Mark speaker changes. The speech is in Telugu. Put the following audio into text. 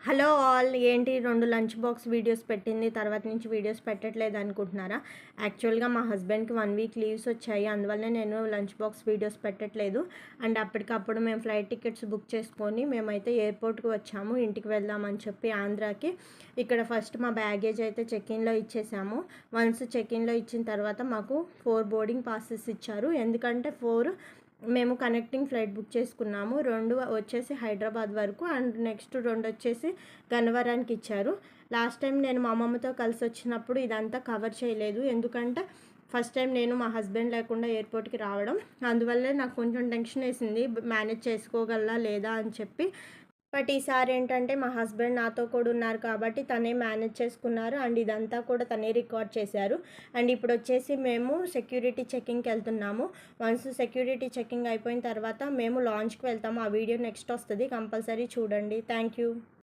Speaker 1: Hello all! ఏంటి 2 లంచ్ బాక్స్ వీడియోస్ పెట్టింది. తర్వాత నుంచి వీడియోస్ పెట్టట్లేదు అనుకుంటున్నారా? యాక్చువల్‌గా మా హస్బెండ్‌కి 1 వీక్ లీవ్స్ వచ్చాయి. అందువల్లనే నేను లంచ్ బాక్స్ వీడియోస్ పెట్టట్లేదు. అండ్ అప్పటికప్పుడు మేము ఫ్లైట్ టికెట్స్ బుక్ చేసుకొని మేమైతే ఎయిర్‌పోర్ట్‌కి వచ్చాము. ఇంటికి వెళ్దామని చెప్పి ఆంధ్రాకి. ఇక్కడ ఫస్ట్ మా బ్యాగేజ్ అయితే చెక్-ఇన్‌లో ఇచ్చేసాము. వన్స్ చెక్-ఇన్‌లో ఇచ్చిన తర్వాత మాకు 4 బోర్డింగ్ పాసెస్ ఇచ్చారు. ఎందుకంటే 4 మేము కనెక్టింగ్ ఫ్లైట్ బుక్ చేసుకున్నాము. 2 వచ్చేసి హైదరాబాద్ వరకు అండ్ నెక్స్ట్ 2 వచ్చేసి గన్నవరానికి ఇచ్చారు. లాస్ట్ టైం నేను మా అమ్మమ్మతో కలిసి వచ్చినప్పుడు ఇదంతా కవర్ చేయలేదు. ఎందుకంటే ఫస్ట్ టైం నేను మా హస్బెండ్ లేకుండా ఎయిర్‌పోర్ట్‌కి రావడం. అందువల్లే నాకు కొంచెం టెన్షన్ వేసింది. మేనేజ్ చేసుకోగలనా లేదా అని చెప్పి. బట్ ఈసారి ఏంటంటే మా హస్బెండ్ నాతో కూడా ఉన్నారు కాబట్టి తనే మేనేజ్ చేసుకున్నారు. అండ్ ఇదంతా కూడా తనే రికార్డ్ చేశారు. అండ్ ఇప్పుడు వచ్చేసి మేము సెక్యూరిటీ చెకింగ్‌కి వెళ్తున్నాము. వన్స్ సెక్యూరిటీ చెకింగ్ అయిపోయిన తర్వాత మేము లాంచ్‌కి వెళ్తాము. ఆ వీడియో నెక్స్ట్ వస్తది. కంపల్సరీ చూడండి. Thank you.